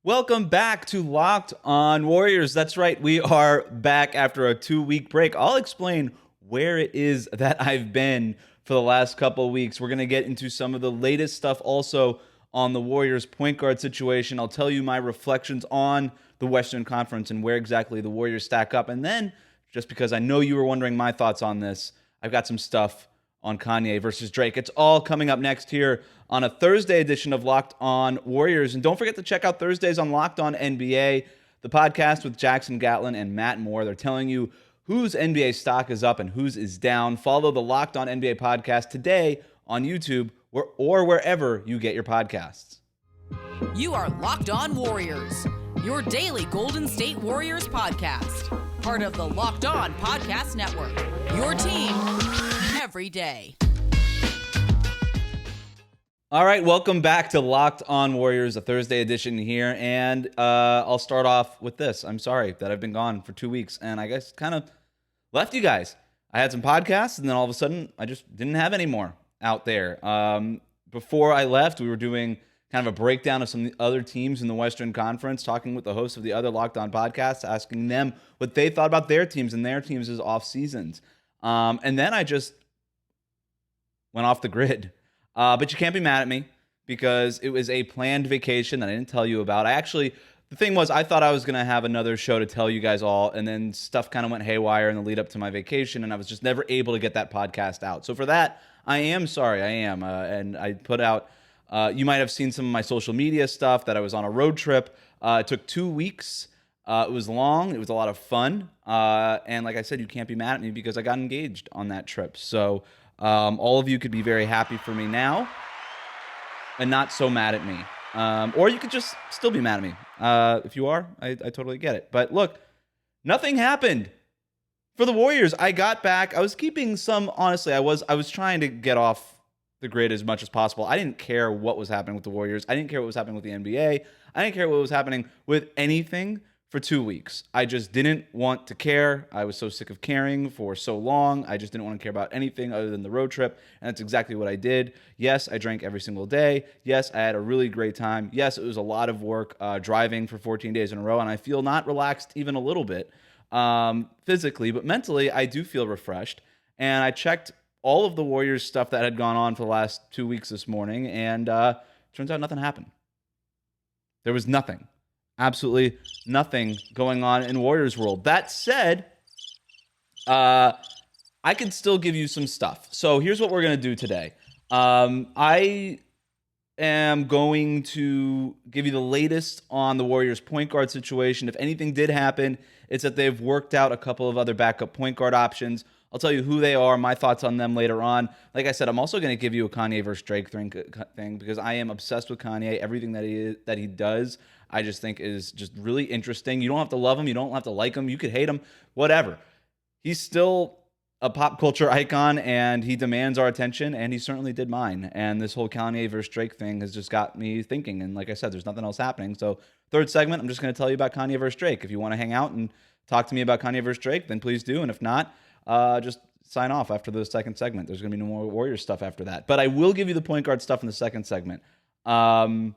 Welcome back to Locked On Warriors. That's right, we are back after a 2-week break. I'll explain where it is that I've been for the last couple of weeks. We're going to get into some of the latest stuff also on the Warriors point guard situation. I'll tell you my reflections on the Western Conference and where exactly the Warriors stack up. And then, just because I know you were wondering my thoughts on this, I've got some stuff on Kanye versus Drake. It's all coming up next here on a Thursday edition of Locked On Warriors. And don't forget to check out Thursdays on Locked On NBA, the podcast with Jackson Gatlin and Matt Moore. They're telling you whose NBA stock is up and whose is down. Follow the Locked On NBA podcast today on YouTube or wherever you get your podcasts. You are Locked On Warriors, your daily Golden State Warriors podcast. Part of the Locked On Podcast Network, your team every day. All right, welcome back to Locked On Warriors, a Thursday edition here. And I'll start off with this. I'm sorry that I've been gone for 2 weeks, and I guess kind of left you guys. I had some podcasts, and then all of a sudden, I just didn't have any more out there. Before I left, we were doing kind of a breakdown of some of the other teams in the Western Conference, talking with the hosts of the other Locked On podcasts, asking them what they thought about their teams and their teams as off seasons. And then I just went off the grid. But you can't be mad at me because it was a planned vacation that I didn't tell you about. The thing was, I thought I was going to have another show to tell you guys all, and then stuff kind of went haywire in the lead up to my vacation, and I was just never able to get that podcast out. So for that, I am sorry. I am. And I put out, you might have seen some of my social media stuff that I was on a road trip. It took 2 weeks. It was long. It was a lot of fun. And like I said, you can't be mad at me because I got engaged on that trip. So all of you could be very happy for me now and not so mad at me. Or you could just still be mad at me. If you are, I totally get it. But look, nothing happened for the Warriors. I got back. I was keeping some, honestly, I was trying to get off the grid as much as possible. I didn't care what was happening with the Warriors. I didn't care what was happening with the NBA. I didn't care what was happening with anything for 2 weeks. I just didn't want to care. I was so sick of caring for so long. I just didn't want to care about anything other than the road trip, and that's exactly what I did. Yes, I drank every single day. Yes, I had a really great time. Yes, it was a lot of work driving for 14 days in a row, and I feel not relaxed even a little bit physically, but mentally I do feel refreshed. And I checked all of the Warriors stuff that had gone on for the last 2 weeks this morning, and turns out nothing happened. There was nothing. Absolutely nothing going on in Warriors world. That said, I can still give you some stuff. So here's what we're going to do today. I am going to give you the latest on the Warriors point guard situation. If anything did happen, it's that they've worked out a couple of other backup point guard options. I'll tell you who they are, my thoughts on them later on. Like I said, I'm also going to give you a Kanye versus Drake thing because I am obsessed with Kanye. Everything that he does, I just think is just really interesting. You don't have to love him. You don't have to like him. You could hate him, whatever. He's still a pop culture icon, and he demands our attention, and he certainly did mine. And this whole Kanye versus Drake thing has just got me thinking. And like I said, there's nothing else happening. So third segment, I'm just going to tell you about Kanye versus Drake. If you want to hang out and talk to me about Kanye versus Drake, then please do. And if not, just sign off after the second segment. There's going to be no more Warriors stuff after that. But I will give you the point guard stuff in the second segment. And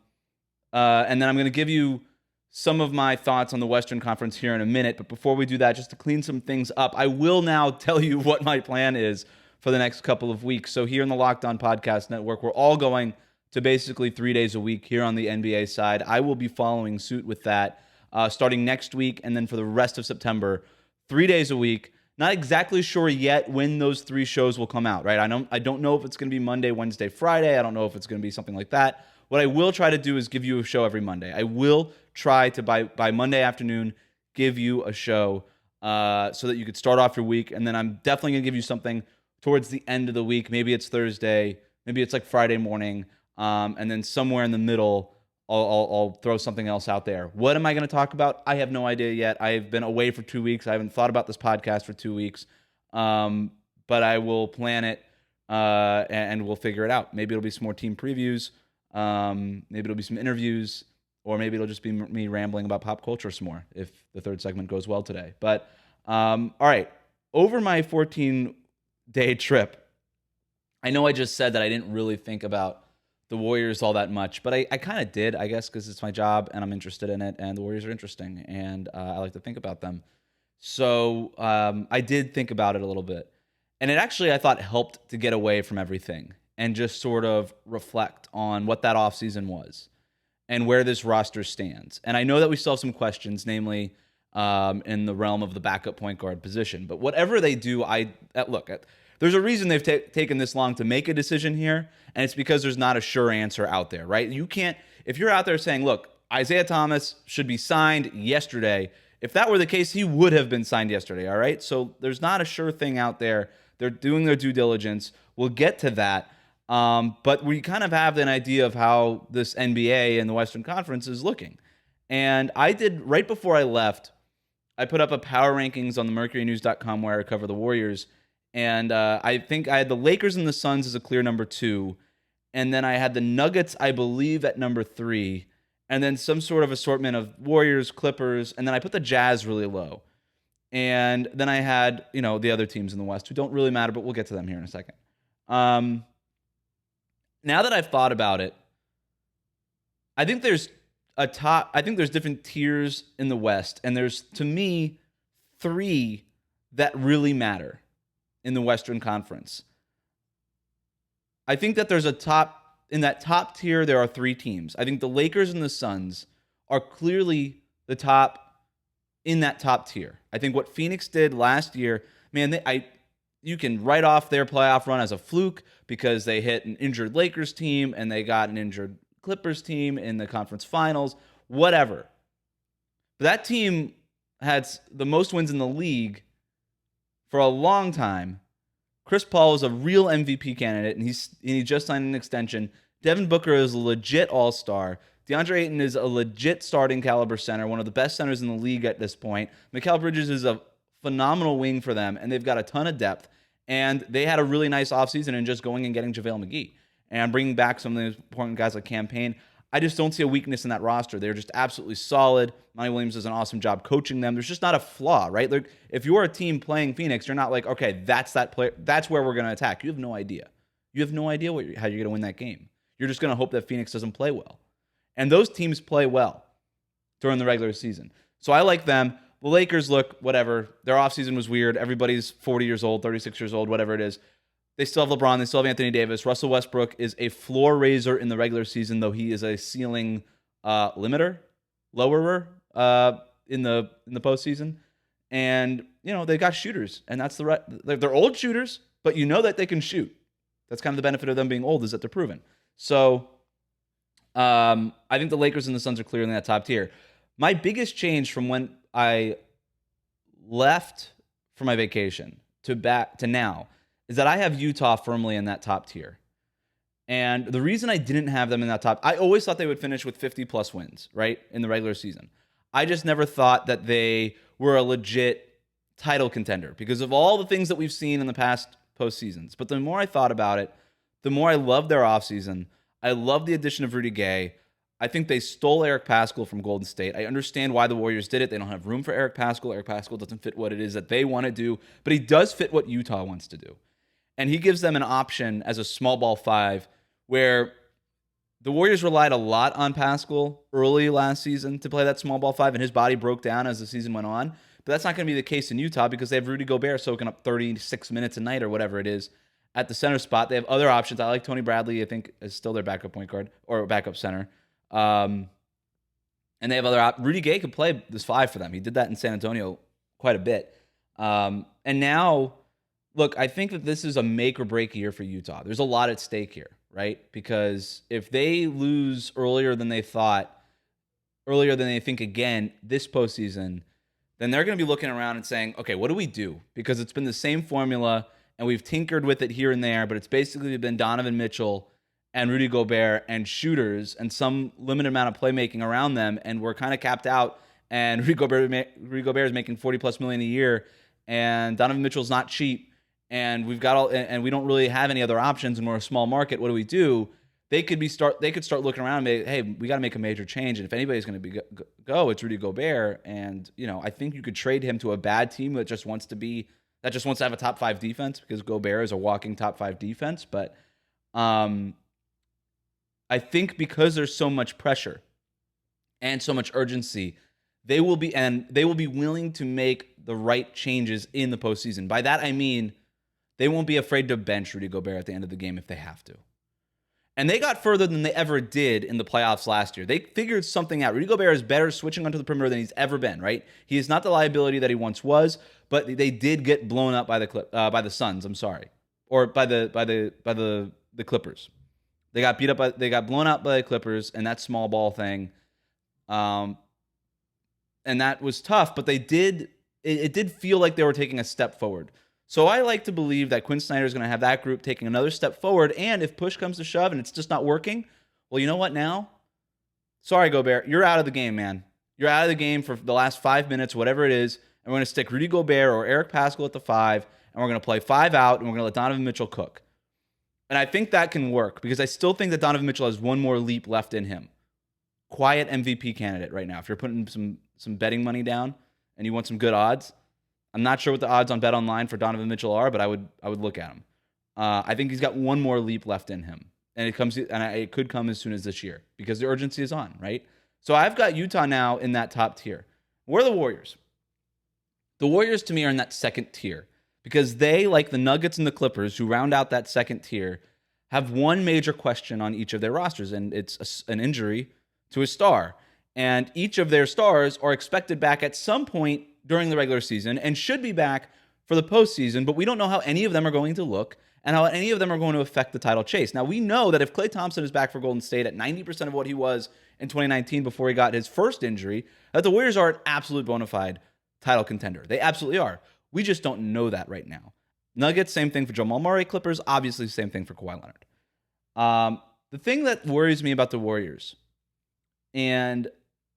then I'm going to give you some of my thoughts on the Western Conference here in a minute. But before we do that, just to clean some things up, I will now tell you what my plan is for the next couple of weeks. So here in the Locked On Podcast Network, we're all going to basically 3 days a week here on the NBA side. I will be following suit with that starting next week, and then for the rest of September, 3 days a week. Not exactly sure yet when those 3 shows will come out, right? I don't know if it's going to be Monday, Wednesday, Friday. I don't know if it's going to be something like that. What I will try to do is give you a show every Monday. I will try to, by Monday afternoon, give you a show so that you could start off your week. And then I'm definitely going to give you something towards the end of the week. Maybe it's Thursday. Maybe it's like Friday morning. And then somewhere in the middle, I'll throw something else out there. What am I going to talk about? I have no idea yet. I've been away for 2 weeks. I haven't thought about this podcast for 2 weeks. But I will plan it and we'll figure it out. Maybe it'll be some more team previews. Maybe it'll be some interviews, or maybe it'll just be me rambling about pop culture some more if the third segment goes well today. But all right, over my 14-day trip, I know I just said that I didn't really think about the Warriors all that much, but I kind of did, I guess, because it's my job and I'm interested in it, and the Warriors are interesting, and I like to think about them. So I did think about it a little bit. And it actually, I thought, helped to get away from everything and just sort of reflect on what that offseason was and where this roster stands. And I know that we still have some questions, namely in the realm of the backup point guard position. But whatever they do, there's a reason they've taken this long to make a decision here, and it's because there's not a sure answer out there, right? You can't, if you're out there saying, look, Isaiah Thomas should be signed yesterday, if that were the case, he would have been signed yesterday, all right? So there's not a sure thing out there. They're doing their due diligence. We'll get to that. But we kind of have an idea of how this NBA and the Western Conference is looking. And I did, right before I left, I put up a power rankings on the mercurynews.com where I cover the Warriors. And I think I had the Lakers and the Suns as a clear number 2. And then I had the Nuggets, I believe, at number 3. And then some sort of assortment of Warriors, Clippers. And then I put the Jazz really low. And then I had, the other teams in the West who don't really matter, but we'll get to them here in a second. Now that I've thought about it, I think there's different tiers in the West, and there's, to me, 3 that really matter in the Western Conference. I think that in that top tier, there are 3 teams. I think the Lakers and the Suns are clearly the top in that top tier. I think what Phoenix did last year, man, you can write off their playoff run as a fluke because they hit an injured Lakers team and they got an injured Clippers team in the conference finals, whatever. But that team had the most wins in the league for a long time. Chris Paul is a real MVP candidate, and he just signed an extension. Devin Booker is a legit all-star. DeAndre Ayton is a legit starting caliber center, one of the best centers in the league at this point. Mikal Bridges is a phenomenal wing for them, and they've got a ton of depth. And they had a really nice offseason in just going and getting JaVale McGee and bringing back some of the important guys like Cam Payne. I just don't see a weakness in that roster. They're just absolutely solid. Monty Williams does an awesome job coaching them. There's just not a flaw, right? Like, if you're a team playing Phoenix, you're not like, okay, that's that player. That's where we're going to attack. You have no idea. You have no idea how you're going to win that game. You're just going to hope that Phoenix doesn't play well. And those teams play well during the regular season. So I like them. The Lakers, look, whatever. Their offseason was weird. Everybody's 40 years old, 36 years old, whatever it is. They still have LeBron. They still have Anthony Davis. Russell Westbrook is a floor raiser in the regular season, though he is a ceiling limiter, lowerer in the postseason. And, they got shooters. And that's they're old shooters, but that they can shoot. That's kind of the benefit of them being old, is that they're proven. So I think the Lakers and the Suns are clearly in that top tier. My biggest change from when I left for my vacation to now is that I have Utah firmly in that top tier. And the reason I didn't have them in that top, I always thought they would finish with 50-plus wins, right, in the regular season. I just never thought that they were a legit title contender because of all the things that we've seen in the past postseasons. But the more I thought about it, the more I loved their offseason. I love the addition of Rudy Gay. I think they stole Eric Paschall from Golden State. I understand why the Warriors did it. They don't have room for Eric Paschall. Eric Paschall doesn't fit what it is that they want to do, but he does fit what Utah wants to do. And he gives them an option as a small ball 5 where the Warriors relied a lot on Paschall early last season to play that small ball 5, and his body broke down as the season went on. But that's not going to be the case in Utah because they have Rudy Gobert soaking up 36 minutes a night or whatever it is at the center spot. They have other options. I like Tony Bradley, I think, is still their backup point guard or backup center. And they have other Rudy Gay could play this 5 for them. He did that in San Antonio quite a bit. And now, look, I think that this is a make or break year for Utah. There's a lot at stake here, right? Because if they lose earlier than they think again this postseason, then they're going to be looking around and saying, okay, what do we do? Because it's been the same formula and we've tinkered with it here and there, but it's basically been Donovan Mitchell and Rudy Gobert and shooters and some limited amount of playmaking around them, and we're kind of capped out, and Rudy Gobert is making $40+ million a year, and Donovan Mitchell's not cheap, and we don't really have any other options, and we're a small market. What do we do? They could start looking around and be, hey, we got to make a major change, and if anybody's going to go, it's Rudy Gobert, and I think you could trade him to a bad team that just wants to have a top 5 defense because Gobert is a walking top 5 defense, but I I think because there's so much pressure and so much urgency, they will be willing to make the right changes in the postseason. By that, I mean they won't be afraid to bench Rudy Gobert at the end of the game if they have to. And they got further than they ever did in the playoffs last year. They figured something out. Rudy Gobert is better switching onto the perimeter than he's ever been, right? He is not the liability that he once was, but they did get blown up by the Suns, or by the Clippers. They got blown out by the Clippers and that small ball thing. And that was tough, but it did feel like they were taking a step forward. So I like to believe that Quinn Snyder is going to have that group taking another step forward. And if push comes to shove and it's just not working, well, you know what now? Sorry, Gobert. You're out of the game, man. You're out of the game for the last 5 minutes, whatever it is. And we're going to stick Rudy Gobert or Eric Paschall at the 5, and we're going to play 5 out, and we're going to let Donovan Mitchell cook. And I think that can work because I still think that Donovan Mitchell has one more leap left in him. Quiet MVP candidate right now. If you're putting some betting money down and you want some good odds, I'm not sure what the odds on BetOnline for Donovan Mitchell are, but I would look at him. I think he's got one more leap left in him, and it could come as soon as this year because the urgency is on, right? So I've got Utah now in that top tier. Where are the Warriors? The Warriors to me are in that second tier because they, like the Nuggets and the Clippers, who round out that second tier, have one major question on each of their rosters, and it's an injury to a star. And each of their stars are expected back at some point during the regular season and should be back for the postseason, but we don't know how any of them are going to look and how any of them are going to affect the title chase. Now, we know that if Klay Thompson is back for Golden State at 90% of what he was in 2019 before he got his first injury, that the Warriors are an absolute bona fide title contender. They absolutely are. We just don't know that right now. Nuggets, same thing for Jamal Murray. Clippers, obviously same thing for Kawhi Leonard. The thing that worries me about the Warriors, and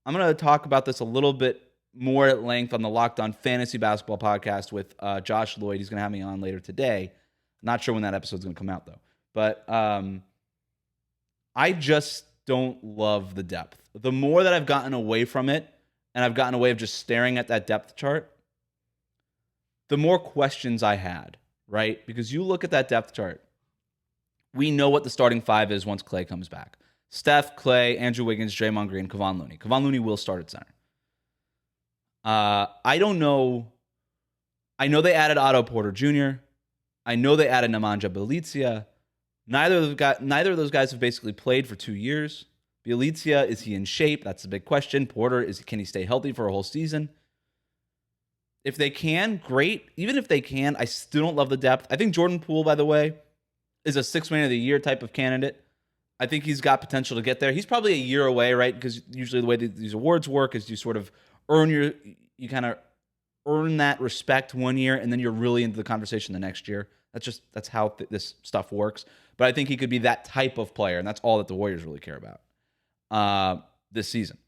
I'm going to talk about this a little bit more at length on the Locked On Fantasy Basketball podcast with Josh Lloyd. He's going to have me on later today. Not sure when that episode's going to come out, though. But I just don't love the depth. The more that I've gotten away from it, and I've gotten away of just staring at that depth chart, the more questions I had, right? Because you look at that depth chart, we know what the starting 5 is once Klay comes back. Steph, Klay, Andrew Wiggins, Draymond Green, Kevon Looney. Kevon Looney will start at center. I don't know. I know they added Otto Porter Jr. I know they added Nemanja Bjelica. Neither of those guys have basically played for 2 years. Bjelica, is he in shape? That's the big question. Porter, can he stay healthy for a whole season? If they can, great. Even if they can, I still don't love the depth. I think Jordan Poole, by the way, is a 6th man of the year type of candidate. I think he's got potential to get there. He's probably a year away, right? Because usually the way these awards work is you sort of you kind of earn that respect 1 year, and then you're really into the conversation the next year. That's how this stuff works. But I think he could be that type of player, and that's all that the Warriors really care about this season.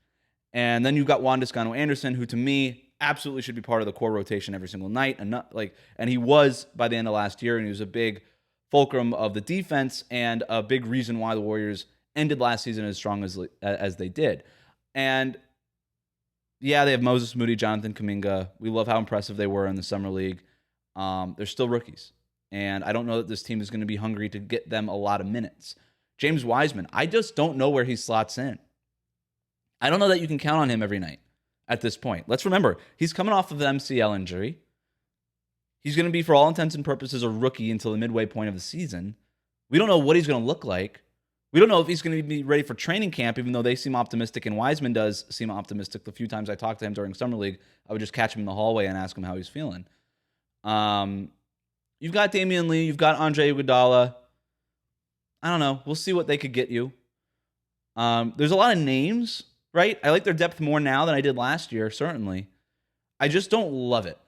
And then you've got Juan Toscano-Anderson, who to me absolutely should be part of the core rotation every single night, and he was by the end of last year, and he was a big fulcrum of the defense and a big reason why the Warriors ended last season as strong as they did. And yeah, they have Moses Moody, Jonathan Kuminga. We love how impressive they were in the Summer League. They're still rookies. And I don't know that this team is going to be hungry to get them a lot of minutes. James Wiseman, I just don't know where he slots in. I don't know that you can count on him every night at this point. Let's remember, he's coming off of the MCL injury. He's going to be, for all intents and purposes, a rookie until the midway point of the season. We don't know what he's going to look like. We don't know if he's going to be ready for training camp, even though they seem optimistic, and Wiseman does seem optimistic. The few times I talked to him during Summer League, I would just catch him in the hallway and ask him how he's feeling. You've got Damian Lee. You've got Andre Iguodala. I don't know. We'll see what they could get you. There's a lot of names, right? I like their depth more now than I did last year, certainly. I just don't love it.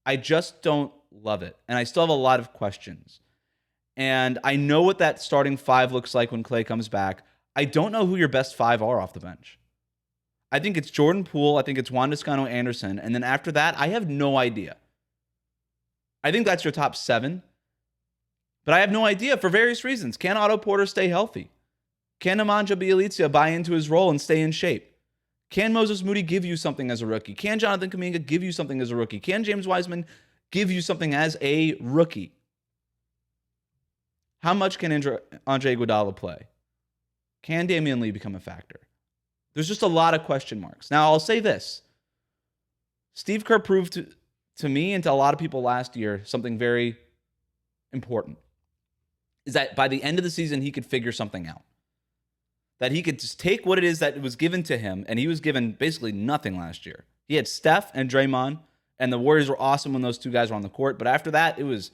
And I still have a lot of questions. And I know what that starting 5 looks like when Klay comes back. I don't know who your best 5 are off the bench. I think it's Jordan Poole. I think it's Juan Toscano-Anderson. And then after that, I have no idea. I think that's your top 7. But I have no idea for various reasons. Can Otto Porter stay healthy? Can Nemanja Bjelica buy into his role and stay in shape? Can Moses Moody give you something as a rookie? Can Jonathan Kuminga give you something as a rookie? Can James Wiseman give you something as a rookie? How much can Andre Iguodala play? Can Damian Lee become a factor? There's just a lot of question marks. Now, I'll say this. Steve Kerr proved to me and to a lot of people last year something very important, is that by the end of the season, he could figure something out. That he could just take what it is that was given to him, and he was given basically nothing last year. He had Steph and Draymond, and the Warriors were awesome when those two guys were on the court, but after that, it was,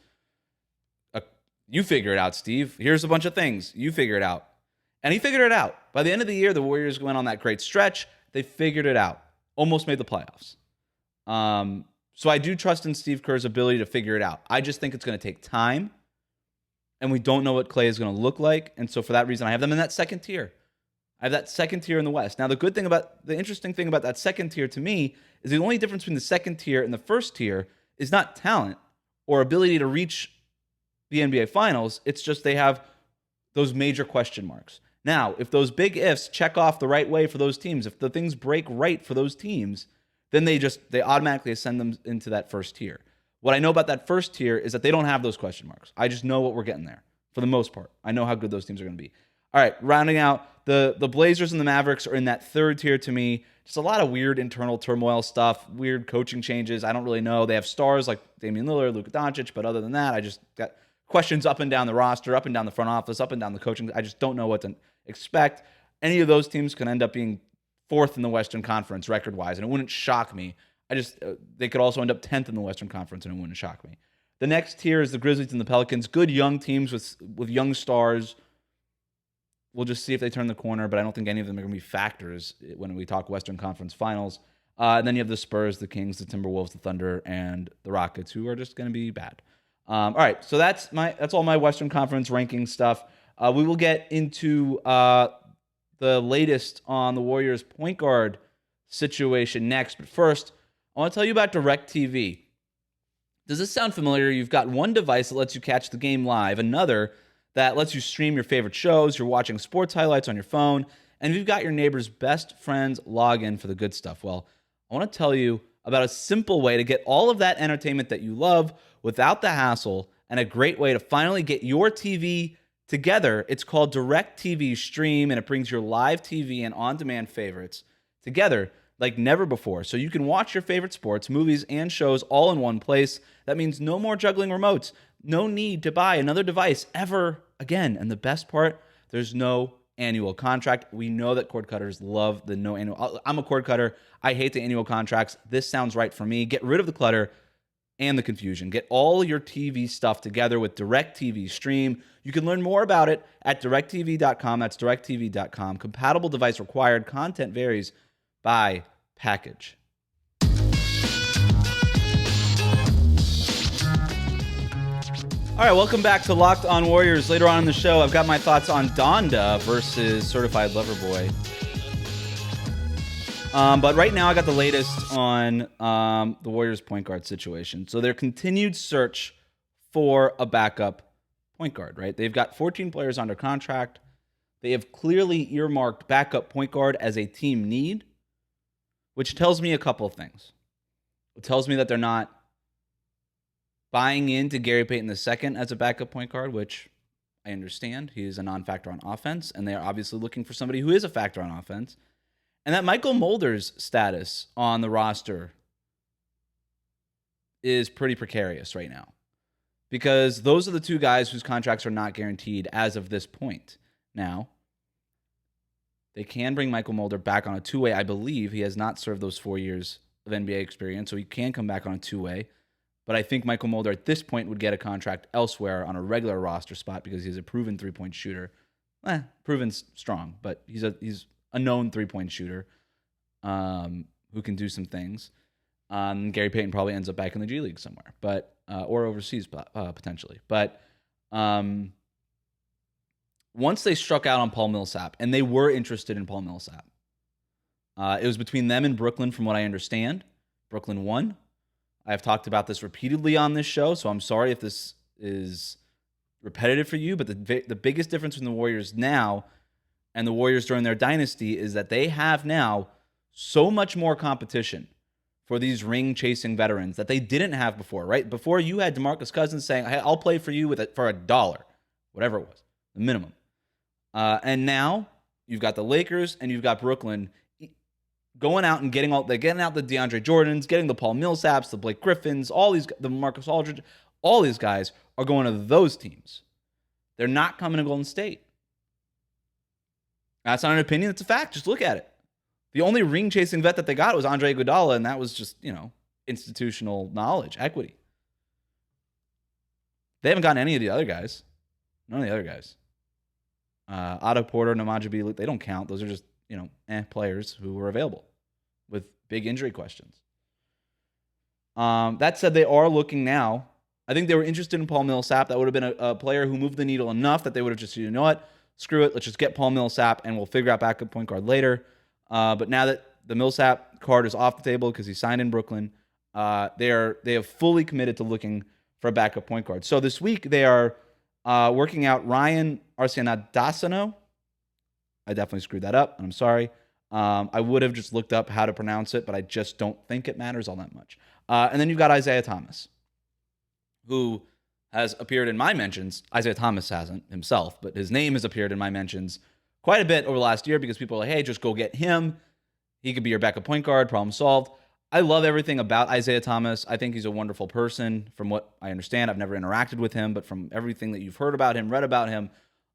you figure it out, Steve. Here's a bunch of things. You figure it out. And he figured it out. By the end of the year, the Warriors went on that great stretch. They figured it out. Almost made the playoffs. So I do trust in Steve Kerr's ability to figure it out. I just think it's going to take time, and we don't know what Klay is going to look like. And so for that reason, I have them in that second tier. I have that second tier in the West. Now, the interesting thing about that second tier to me is the only difference between the second tier and the first tier is not talent or ability to reach the NBA Finals. It's just they have those major question marks. Now, if those big ifs check off the right way for those teams, if the things break right for those teams, then they automatically ascend them into that first tier. What I know about that first tier is that they don't have those question marks. I just know what we're getting there for the most part. I know how good those teams are going to be. All right, rounding out, the Blazers and the Mavericks are in that third tier to me. Just a lot of weird internal turmoil stuff, weird coaching changes. I don't really know. They have stars like Damian Lillard, Luka Doncic, but other than that, I just got questions up and down the roster, up and down the front office, up and down the coaching. I just don't know what to expect. Any of those teams can end up being fourth in the Western Conference record-wise, and it wouldn't shock me. They could also end up 10th in the Western Conference, and it wouldn't shock me. The next tier is the Grizzlies and the Pelicans. Good young teams with young stars. We'll just see if they turn the corner, but I don't think any of them are going to be factors when we talk Western Conference Finals. And then you have the Spurs, the Kings, the Timberwolves, the Thunder, and the Rockets, who are just going to be bad. All right, so that's all my Western Conference ranking stuff. We will get into the latest on the Warriors point guard situation next. But first, I want to tell you about DirecTV. Does this sound familiar? You've got one device that lets you catch the game live, another that lets you stream your favorite shows, you're watching sports highlights on your phone, and you've got your neighbor's best friend's login for the good stuff. Well, I want to tell you about a simple way to get all of that entertainment that you love without the hassle, and a great way to finally get your TV together. It's called DirecTV Stream, and it brings your live TV and on-demand favorites together like never before. So you can watch your favorite sports, movies, and shows all in one place. That means no more juggling remotes. No need to buy another device ever again. And the best part, there's no annual contract. We know that cord cutters love the no annual. I'm a cord cutter. I hate the annual contracts. This sounds right for me. Get rid of the clutter and the confusion. Get all your TV stuff together with DirecTV Stream. You can learn more about it at directtv.com. That's directtv.com. Compatible device required. Content varies by package. All right, welcome back to Locked On Warriors. Later on in the show, I've got my thoughts on Donda versus Certified Lover Boy. But right now, I got the latest on the Warriors point guard situation. So their continued search for a backup point guard, right? They've got 14 players under contract. They have clearly earmarked backup point guard as a team need, which tells me a couple of things. It tells me that they're not buying into Gary Payton II as a backup point guard, which I understand. He is a non-factor on offense, and they are obviously looking for somebody who is a factor on offense. And that Michael Mulder's status on the roster is pretty precarious right now, because those are the two guys whose contracts are not guaranteed as of this point. Now, they can bring Michael Mulder back on a two-way. I believe he has not served those 4 years of NBA experience, so he can come back on a two-way. But I think Michael Mulder at this point would get a contract elsewhere on a regular roster spot because he's a proven three-point shooter. Proven's strong, but he's a known three-point shooter who can do some things. Gary Payton probably ends up back in the G League somewhere, but or overseas potentially. But once they struck out on Paul Millsap, and they were interested in Paul Millsap, it was between them and Brooklyn, from what I understand. Brooklyn won. I've talked about this repeatedly on this show, so I'm sorry if this is repetitive for you, but the biggest difference between the Warriors now and the Warriors during their dynasty is that they have now so much more competition for these ring-chasing veterans that they didn't have before, right? Before, you had DeMarcus Cousins saying, hey, I'll play for you for $1, whatever it was, the minimum. And now You've got the Lakers and you've got Brooklyn going out and getting out the DeAndre Jordans, getting the Paul Millsaps, the Blake Griffins, the Marcus Aldridge, all these guys are going to those teams. They're not coming to Golden State. That's not an opinion. It's a fact. Just look at it. The only ring-chasing vet that they got was Andre Iguodala, and that was just, institutional knowledge, equity. They haven't gotten any of the other guys. None of the other guys. Otto Porter, Namaja Bielik, they don't count. Those are just, players who were available with big injury questions. That said, they are looking now. I think they were interested in Paul Millsap. That would have been a player who moved the needle enough that they would have just, you know what? Screw it. Let's just get Paul Millsap, and we'll figure out backup point guard later. But now that the Millsap card is off the table because he signed in Brooklyn, they have fully committed to looking for a backup point guard. So this week they are working out Ryan Arcidiacono. I definitely screwed that up, and I'm sorry. I would have just looked up how to pronounce it, but I just don't think it matters all that much. And then you've got Isaiah Thomas, who has appeared in my mentions. Isaiah Thomas hasn't himself, but his name has appeared in my mentions quite a bit over the last year because people are like, hey, just go get him. He could be your backup point guard, problem solved. I love everything about Isaiah Thomas. I think he's a wonderful person from what I understand. I've never interacted with him, but from everything that you've heard about him, read about him,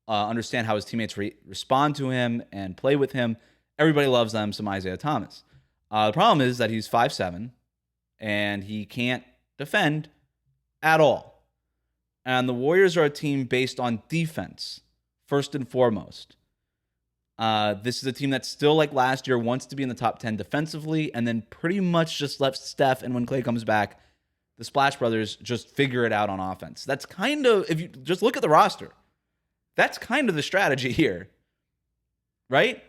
understand how his teammates respond to him and play with him, everybody loves them, some Isaiah Thomas. The problem is that he's 5'7", and he can't defend at all. And the Warriors are a team based on defense, first and foremost. This is a team that still, like last year, wants to be in the top 10 defensively, and then pretty much just left Steph, and when Klay comes back, the Splash Brothers just figure it out on offense. That's kind of, if you just look at the roster, that's kind of the strategy here, right?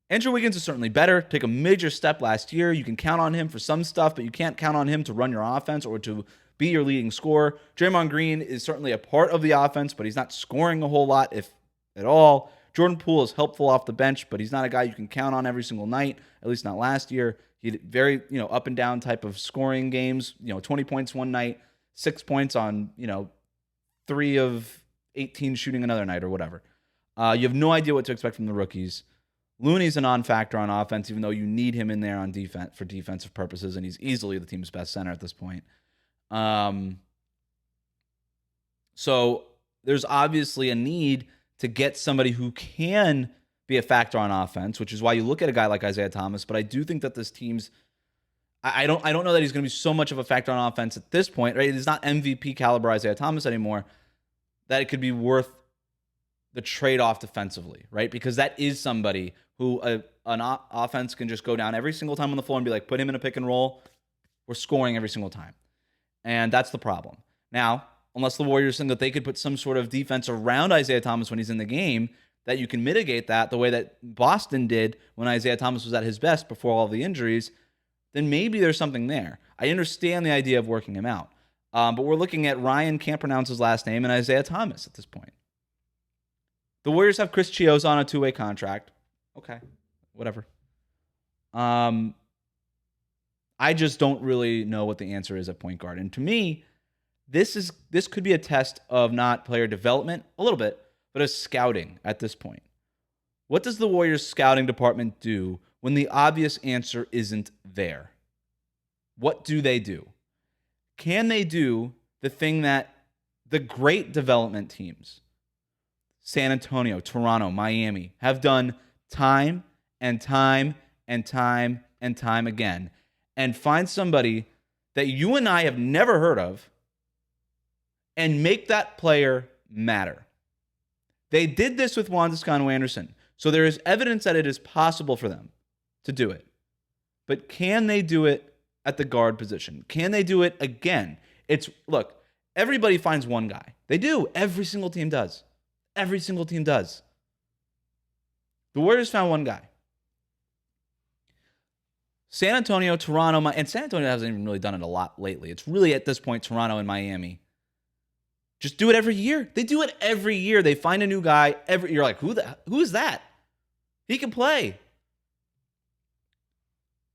Andrew Wiggins is certainly better. Take a major step last year. You can count on him for some stuff, but you can't count on him to run your offense or to be your leading scorer. Draymond Green is certainly a part of the offense, but he's not scoring a whole lot, if at all. Jordan Poole is helpful off the bench, but he's not a guy you can count on every single night, at least not last year. He had very, up and down type of scoring games, 20 points one night, 6 points on, 3 of 18 shooting another night or whatever. You have no idea what to expect from the rookies. Looney's a non-factor on offense, even though you need him in there on defense for defensive purposes, and he's easily the team's best center at this point. So there's obviously a need to get somebody who can be a factor on offense, which is why you look at a guy like Isaiah Thomas. But I do think that this team's, I don't know that he's going to be so much of a factor on offense at this point, right? He's not MVP caliber Isaiah Thomas anymore, that it could be worth the trade-off defensively, right? Because that is somebody who an offense can just go down every single time on the floor and be like, put him in a pick and roll. We're scoring every single time. And that's the problem. Now, unless the Warriors think that they could put some sort of defense around Isaiah Thomas when he's in the game, that you can mitigate that the way that Boston did when Isaiah Thomas was at his best before all the injuries, then maybe there's something there. I understand the idea of working him out. But we're looking at Ryan, can't pronounce his last name, and Isaiah Thomas at this point. The Warriors have Chris Chiozza on a 2-way contract. Okay, whatever. I just don't really know what the answer is at point guard. And to me, this could be a test of not player development, a little bit, but of scouting at this point. What does the Warriors scouting department do when the obvious answer isn't there? What do they do? Can they do the thing that the great development teams, San Antonio, Toronto, Miami, have done time and time and time and time again, and find somebody that you and I have never heard of and make that player matter? They did this with Juan Toscano-Anderson, so there is evidence that it is possible for them to do it. But can they do it at the guard position? Can they do it again? Look, everybody finds one guy. They do. Every single team does. Every single team does. The Warriors found one guy. San Antonio, Toronto, and San Antonio hasn't even really done it a lot lately. It's really, at this point, Toronto and Miami. Just do it every year. They do it every year. They find a new guy. You're like, who is that? He can play.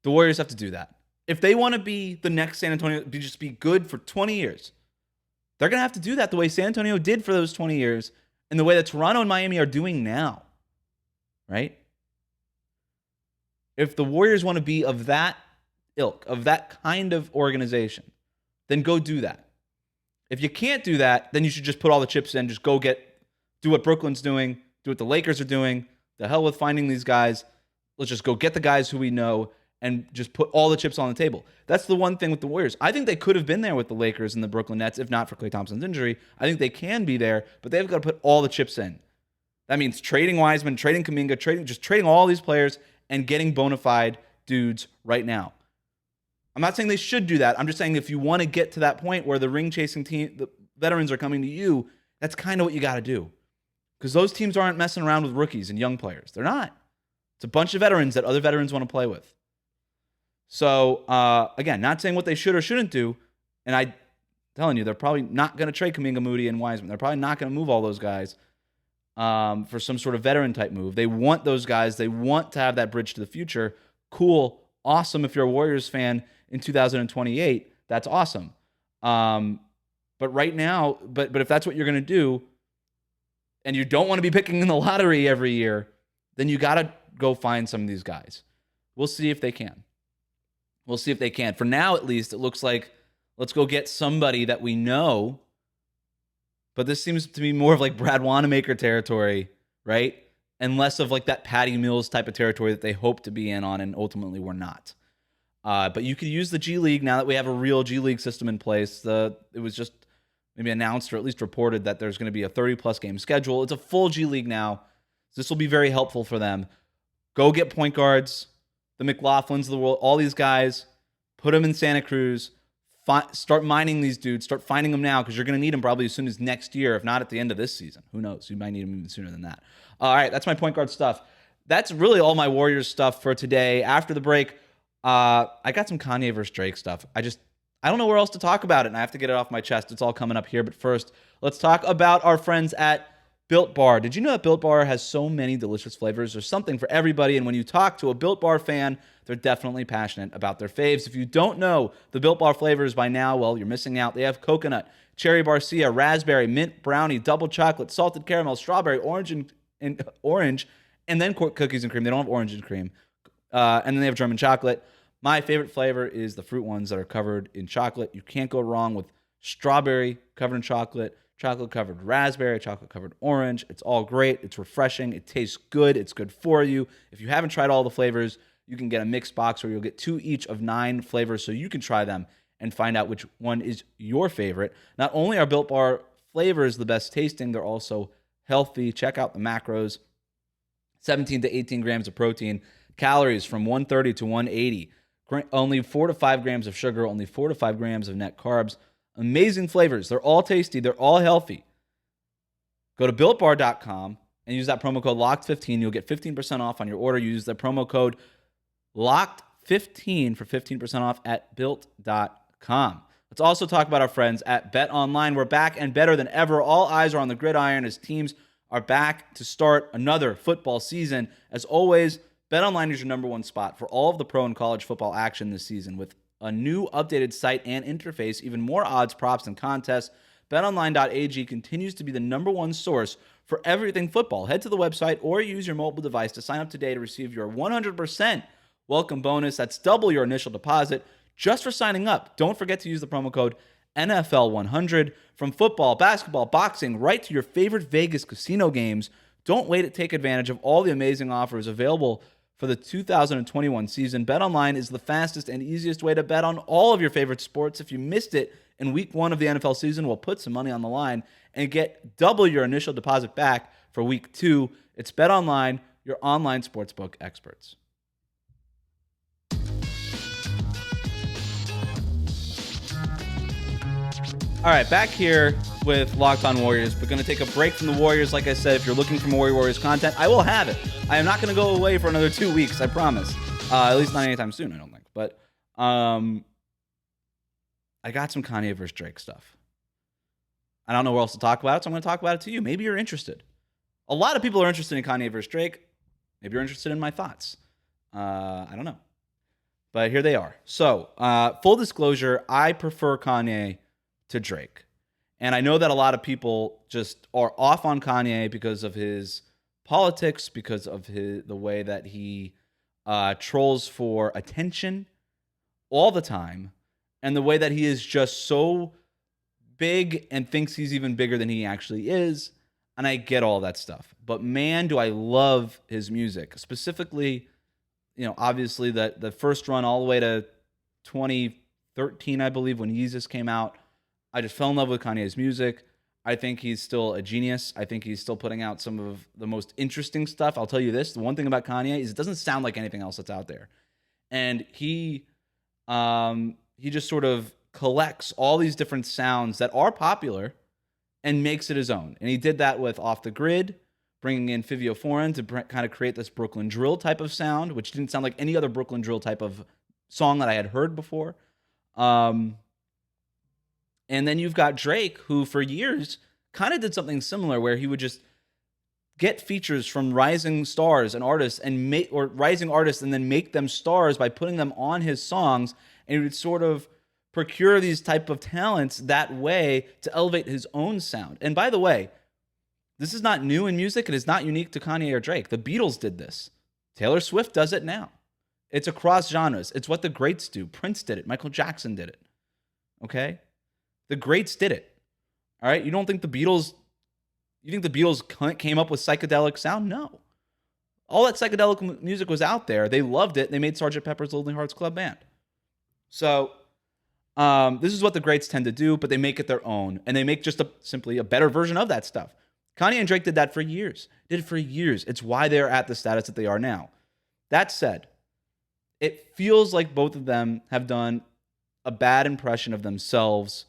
The Warriors have to do that. If they want to be the next San Antonio, just be good for 20 years, they're going to have to do that the way San Antonio did for those 20 years and the way that Toronto and Miami are doing now. right? If the Warriors want to be of that ilk, of that kind of organization, then go do that. If you can't do that, then you should just put all the chips in, just do what Brooklyn's doing, do what the Lakers are doing. The hell with finding these guys. Let's just go get the guys who we know and just put all the chips on the table. That's the one thing with the Warriors. I think they could have been there with the Lakers and the Brooklyn Nets if not for Klay Thompson's injury. I think they can be there, but they've got to put all the chips in. That means trading Wiseman, trading Kuminga, trading all these players and getting bona fide dudes right now. I'm not saying they should do that. I'm just saying if you want to get to that point where the ring-chasing team, the veterans are coming to you, that's kind of what you got to do. Because those teams aren't messing around with rookies and young players. They're not. It's a bunch of veterans that other veterans want to play with. So, again, not saying what they should or shouldn't do. And I'm telling you, they're probably not going to trade Kuminga, Moody, and Wiseman. They're probably not going to move all those guys for some sort of veteran-type move. They want those guys. They want to have that bridge to the future. Cool. Awesome if you're a Warriors fan in 2028. That's awesome. But right now, but if that's what you're going to do, and you don't want to be picking in the lottery every year, then you got to go find some of these guys. We'll see if they can. We'll see if they can. For now, at least, it looks like let's go get somebody that we know. But this seems to be more of like Brad Wanamaker territory, right? And less of like that Patty Mills type of territory that they hope to be in on and ultimately were not. But you could use the G League now that we have a real G League system in place. It was just maybe announced or at least reported that there's going to be a 30-plus game schedule. It's a full G League now. So this will be very helpful for them. Go get point guards, the McLaughlins of the world, all these guys, put them in Santa Cruz, start mining these dudes, start finding them now because you're going to need them probably as soon as next year, if not at the end of this season. Who knows? You might need them even sooner than that. All right, that's my point guard stuff. That's really all my Warriors stuff for today. After the break, I got some Kanye versus Drake stuff. I don't know where else to talk about it, and I have to get it off my chest. It's all coming up here. But first, let's talk about our friends at Built Bar. Did you know that Built Bar has so many delicious flavors? There's something for everybody, and when you talk to a Built Bar fan, they're definitely passionate about their faves. If you don't know the Built Bar flavors by now, well, you're missing out. They have coconut, cherry barcia, raspberry, mint brownie, double chocolate, salted caramel, strawberry, orange, and then cookies and cream. They don't have orange and cream. And then they have German chocolate. My favorite flavor is the fruit ones that are covered in chocolate. You can't go wrong with strawberry covered in chocolate, chocolate covered raspberry, chocolate covered orange. It's all great. It's refreshing. It tastes good. It's good for you. If you haven't tried all the flavors, you can get a mixed box where you'll get 2 each of 9 flavors so you can try them and find out which one is your favorite. Not only are Built Bar flavors the best tasting, they're also healthy. Check out the macros. 17 to 18 grams of protein, calories from 130 to 180, only 4 to 5 grams of sugar, only 4 to 5 grams of net carbs. Amazing flavors. They're all tasty. They're all healthy. Go to BuiltBar.com and use that promo code LOCKED15. You'll get 15% off on your order. Use the promo code LOCKED15 for 15% off at Built.com. Let's also talk about our friends at BetOnline. We're back and better than ever. All eyes are on the gridiron as teams are back to start another football season. As always, BetOnline is your number one spot for all of the pro and college football action this season. With a new updated site and interface, even more odds, props, and contests, BetOnline.ag continues to be the number one source for everything football. Head to the website or use your mobile device to sign up today to receive your 100% welcome bonus. That's double your initial deposit just for signing up. Don't forget to use the promo code NFL100. From football, basketball, boxing, right to your favorite Vegas casino games. Don't wait to take advantage of all the amazing offers available for the 2021 season. BetOnline is the fastest and easiest way to bet on all of your favorite sports. If you missed it in week 1 of the NFL season, we'll put some money on the line and get double your initial deposit back for week 2. It's BetOnline, your online sportsbook experts. All right, back here with Locked On Warriors. We're going to take a break from the Warriors. Like I said, if you're looking for more Warriors content, I will have it. I am not going to go away for another 2 weeks, I promise. At least not anytime soon, I don't think. But I got some Kanye versus Drake stuff. I don't know where else to talk about it, so I'm going to talk about it to you. Maybe you're interested. A lot of people are interested in Kanye versus Drake. Maybe you're interested in my thoughts. I don't know. But here they are. So, full disclosure, I prefer Kanye to Drake. And I know that a lot of people just are off on Kanye because of his politics, because of the way that he trolls for attention all the time, and the way that he is just so big and thinks he's even bigger than he actually is. And I get all that stuff. But man, do I love his music. Specifically, obviously the first run all the way to 2013, I believe, when Yeezus came out. I just fell in love with Kanye's music. I think he's still a genius. I think he's still putting out some of the most interesting stuff. I'll tell you this. The one thing about Kanye is it doesn't sound like anything else that's out there. And he just sort of collects all these different sounds that are popular and makes it his own. And he did that with Off the Grid, bringing in Fivio Foreign to kind of create this Brooklyn drill type of sound, which didn't sound like any other Brooklyn drill type of song that I had heard before. And then you've got Drake, who for years kind of did something similar, where he would just get features from rising stars and artists rising artists and then make them stars by putting them on his songs. And he would sort of procure these type of talents that way to elevate his own sound. And by the way, this is not new in music. It is not unique to Kanye or Drake. The Beatles did this. Taylor Swift does it now. It's across genres. It's what the greats do. Prince did it. Michael Jackson did it. Okay? The greats did it. All right? You think the Beatles came up with psychedelic sound? No. All that psychedelic music was out there. They loved it. They made Sgt. Pepper's Lonely Hearts Club Band. So this is what the greats tend to do, but they make it their own, and they make just simply a better version of that stuff. Kanye and Drake did that for years. Did it for years. It's why they're at the status that they are now. That said, it feels like both of them have done a bad impression of themselves,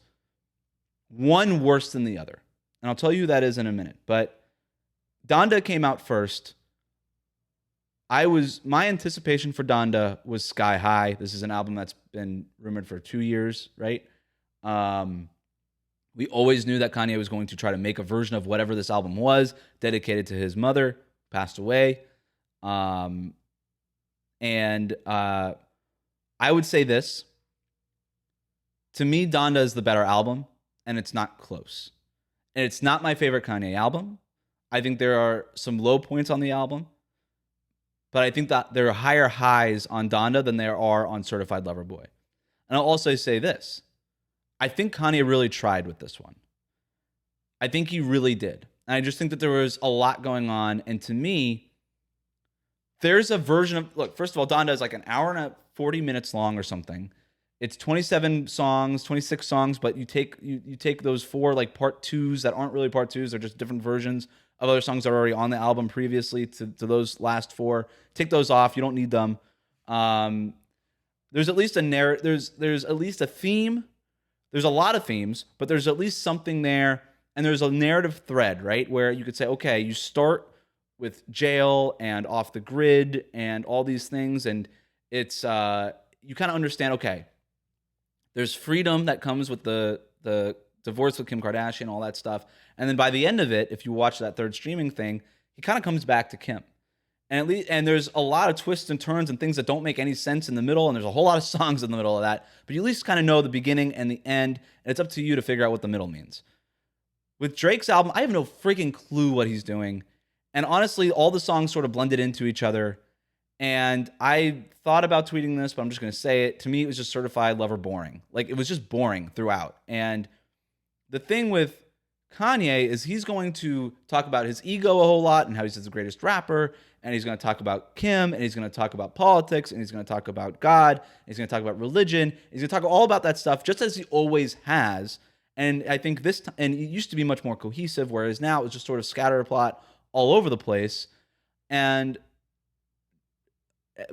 one worse than the other. And I'll tell you who that is in a minute. But Donda came out first. My anticipation for Donda was sky high. This is an album that's been rumored for 2 years, right? We always knew that Kanye was going to try to make a version of whatever this album was, dedicated to his mother, passed away. And I would say this. To me, Donda is the better album, and it's not close. And it's not my favorite Kanye album. I think there are some low points on the album. But I think that there are higher highs on Donda than there are on Certified Lover Boy. And I'll also say this. I think Kanye really tried with this one. I think he really did. And I just think that there was a lot going on. And to me, there's a version of... Look, first of all, Donda is like an hour and 40 minutes long or something. It's 27 songs, 26 songs, but you take those 4 like part 2s that aren't really part 2s. They're just different versions of other songs that are already on the album previously to those last 4. Take those off. You don't need them. There's at least a there's at least a theme. There's a lot of themes, but there's at least something there. And there's a narrative thread, right? Where you could say, okay, you start with Jail and Off the Grid and all these things. And it's, you kind of understand, okay, there's freedom that comes with the divorce with Kim Kardashian, all that stuff. And then by the end of it, if you watch that third streaming thing, he kind of comes back to Kim. And there's a lot of twists and turns and things that don't make any sense in the middle, and there's a whole lot of songs in the middle of that. But you at least kind of know the beginning and the end, and it's up to you to figure out what the middle means. With Drake's album, I have no freaking clue what he's doing. And honestly, all the songs sort of blended into each other. And I thought about tweeting this, but I'm just going to say it. To me, it was just Certified Lover boring. Like, it was just boring throughout. And the thing with Kanye is he's going to talk about his ego a whole lot and how he's the greatest rapper, and he's going to talk about Kim, and he's going to talk about politics, and he's going to talk about God, and he's going to talk about religion. He's going to talk all about that stuff, just as he always has. And I think and it used to be much more cohesive, whereas now it's just sort of scatterplot all over the place. But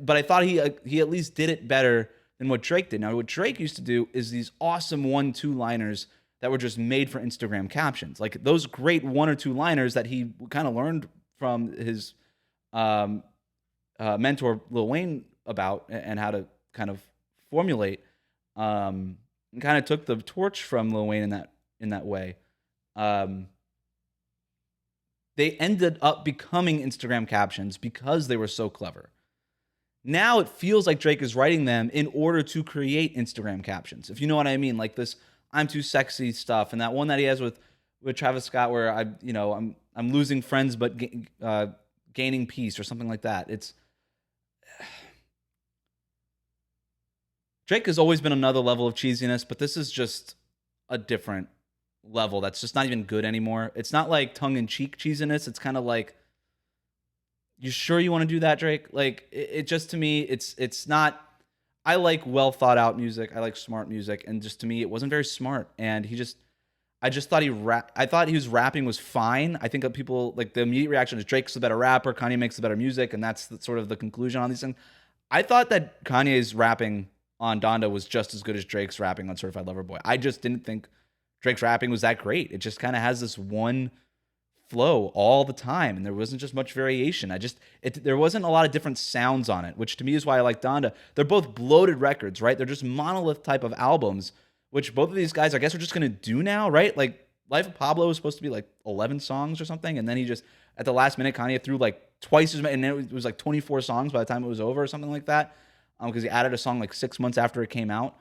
I thought he at least did it better than what Drake did. Now, what Drake used to do is these awesome 1-2-liners that were just made for Instagram captions. Like those great 1 or 2 liners that he kind of learned from his mentor Lil Wayne about, and how to kind of formulate, and kind of took the torch from Lil Wayne in that way. They ended up becoming Instagram captions because they were so clever. Now it feels like Drake is writing them in order to create Instagram captions, if you know what I mean. Like this "I'm too sexy" stuff, and that one that he has with Travis Scott, where I'm losing friends but gaining peace or something like that. Drake has always been another level of cheesiness, but this is just a different level that's just not even good anymore. It's not like tongue-in-cheek cheesiness. It's kind of like, you sure you want to do that, Drake? Like, it just, to me, it's not. I like well thought out music. I like smart music, and just to me, it wasn't very smart. And I just thought I thought he was rapping was fine. I think that people, like, the immediate reaction is Drake's the better rapper, Kanye makes the better music, and that's sort of the conclusion on these things. I thought that Kanye's rapping on Donda was just as good as Drake's rapping on Certified Lover Boy. I just didn't think Drake's rapping was that great. It just kind of has this one flow all the time, and there wasn't just much variation. There wasn't a lot of different sounds on it, which to me is why I like Donda. They're both bloated records, right? They're just monolith type of albums, which both of these guys, I guess, are just going to do now, right? Like, Life of Pablo was supposed to be like 11 songs or something, and then he just, at the last minute, Kanye threw like twice as many, and it was like 24 songs by the time it was over or something like that, because he added a song like 6 months after it came out.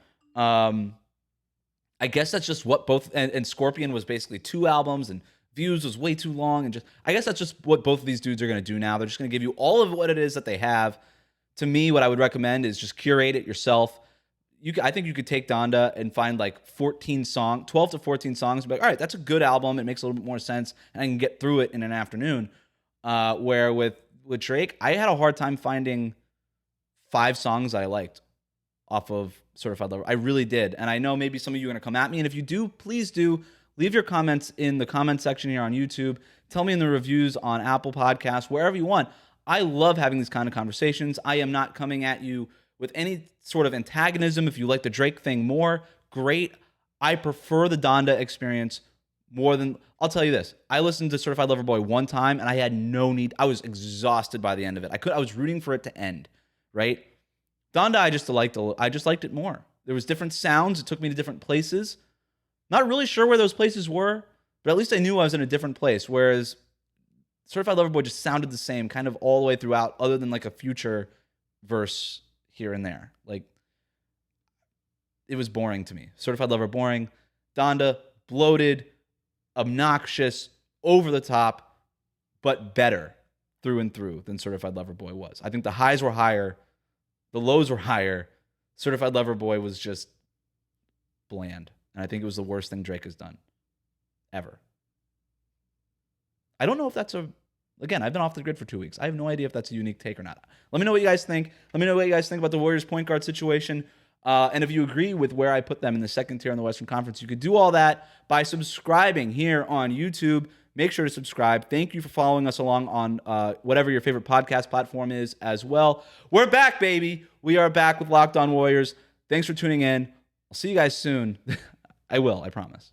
I guess that's just what both, and Scorpion was basically 2 albums, and Views was way too long, and just, I guess that's just what both of these dudes are going to do now. They're just going to give you all of what it is that they have. To me, what I would recommend is just curate it yourself. I think you could take Donda and find like 12 to 14 songs, and be like, all right, that's a good album. It makes a little bit more sense, and I can get through it in an afternoon. Where with Drake, I had a hard time finding 5 songs I liked off of Certified Lover. I really did. And I know maybe some of you are going to come at me. And if you do, please do leave your comments in the comment section here on YouTube. Tell me in the reviews on Apple Podcasts, wherever you want. I love having these kind of conversations. I am not coming at you with any sort of antagonism. If you like the Drake thing more, great. I prefer the Donda experience more than, I'll tell you this. I listened to Certified Lover Boy one time, and I had no need. I was exhausted by the end of it. I was rooting for it to end, right? Donda, I just liked it more. There was different sounds. It took me to different places. Not really sure where those places were, but at least I knew I was in a different place. Whereas Certified Lover Boy just sounded the same kind of all the way throughout, other than like a Future verse here and there. Like, it was boring to me. Certified Lover, boring. Donda, bloated, obnoxious, over the top, but better through and through than Certified Lover Boy was. I think the highs were higher, the lows were higher. Certified Lover Boy was just bland. And I think it was the worst thing Drake has done ever. I don't know if that's again, I've been off the grid for 2 weeks. I have no idea if that's a unique take or not. Let me know what you guys think. Let me know what you guys think about the Warriors point guard situation. And if you agree with where I put them in the second tier in the Western Conference, you could do all that by subscribing here on YouTube. Make sure to subscribe. Thank you for following us along on whatever your favorite podcast platform is as well. We're back, baby. We are back with Locked On Warriors. Thanks for tuning in. I'll see you guys soon. I will, I promise.